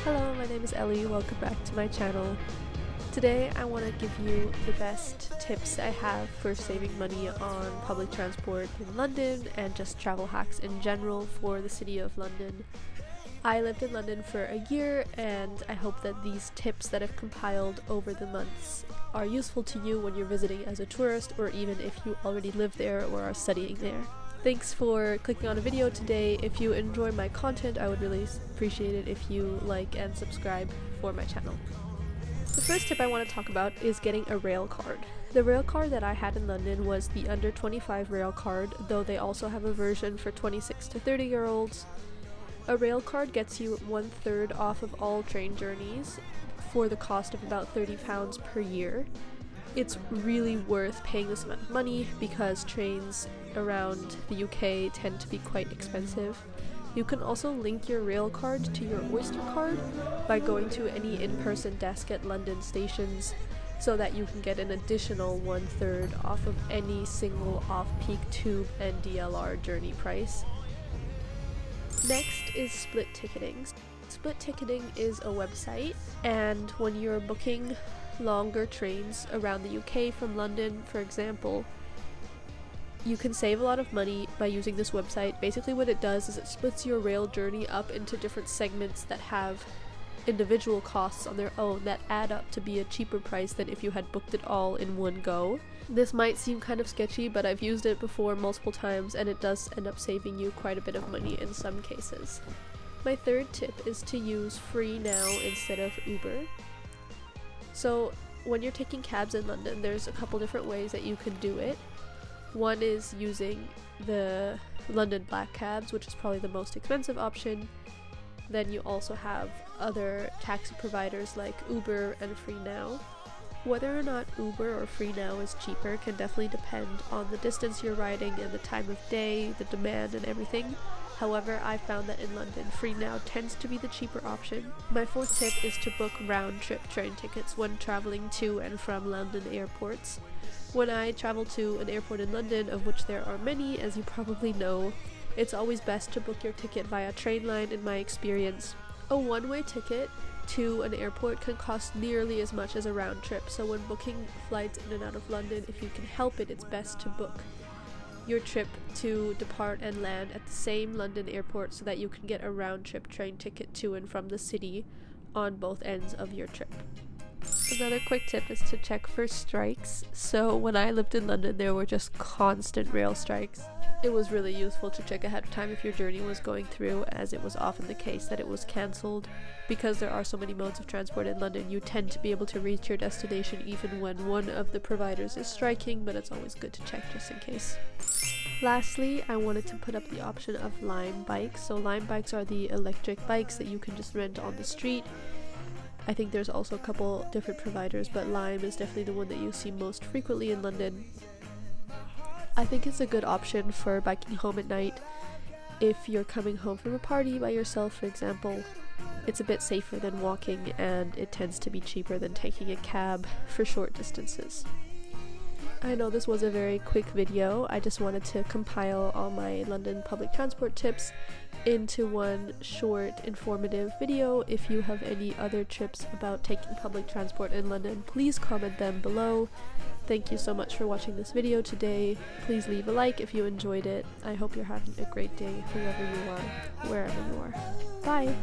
Hello, my name is Ellie. Welcome back to my channel. Today I want to give you the best tips I have for saving money on public transport in London and just travel hacks in general for the city of London. I lived in London for a year and I hope that these tips that I've compiled over the months are useful to you when you're visiting as a tourist or even if you already live there or are studying there. Thanks for clicking on a video today. If you enjoy my content, I would really appreciate it if you like and subscribe for my channel. The first tip I want to talk about is getting a rail card. The rail card that I had in London was the under 25 rail card, though they also have a version for 26 to 30-year-olds. A rail card gets you 1/3 off of all train journeys for the cost of about £30 per year. It's really worth paying this amount of money because trains around the UK tend to be quite expensive. You can also link your rail card to your Oyster card by going to any in-person desk at London stations so that you can get an additional 1/3 off of any single off-peak tube and DLR journey price. Next is split ticketing. Split ticketing is a website, and when you're booking longer trains around the UK from London, for example, you can save a lot of money by using this website. Basically what it does is it splits your rail journey up into different segments that have individual costs on their own that add up to be a cheaper price than if you had booked it all in one go. This might seem kind of sketchy, but I've used it before multiple times and it does end up saving you quite a bit of money in some cases. My third tip is to use Free Now instead of Uber. So when you're taking cabs in London, there's a couple different ways that you can do it. One is using the London Black cabs, which is probably the most expensive option. Then you also have other taxi providers like Uber and Free Now. Whether or not Uber or Free Now is cheaper can definitely depend on the distance you're riding and the time of day, the demand and everything. However, I found that in London, Free Now tends to be the cheaper option. My fourth tip is to book round-trip train tickets when traveling to and from London airports. When I travel to an airport in London, of which there are many, as you probably know, it's always best to book your ticket via Trainline in my experience. A one-way ticket to an airport can cost nearly as much as a round trip, so when booking flights in and out of London, if you can help it, it's best to book your trip to depart and land at the same London airport so that you can get a round-trip train ticket to and from the city on both ends of your trip. Another quick tip is to check for strikes. So when I lived in London, there were just constant rail strikes. It was really useful to check ahead of time if your journey was going through, as it was often the case that it was cancelled. Because there are so many modes of transport in London, you tend to be able to reach your destination even when one of the providers is striking, but it's always good to check just in case. Lastly, I wanted to put up the option of Lime bikes. So Lime bikes are the electric bikes that you can just rent on the street. I think there's also a couple different providers, but Lime is definitely the one that you see most frequently in London. I think it's a good option for biking home at night. If you're coming home from a party by yourself, for example, it's a bit safer than walking and it tends to be cheaper than taking a cab for short distances. I know this was a very quick video. I just wanted to compile all my London public transport tips into one short informative video. If you have any other tips about taking public transport in London, please comment them below. Thank you so much for watching this video today. Please leave a like if you enjoyed it. I hope you're having a great day, whoever you are, wherever you are. Bye!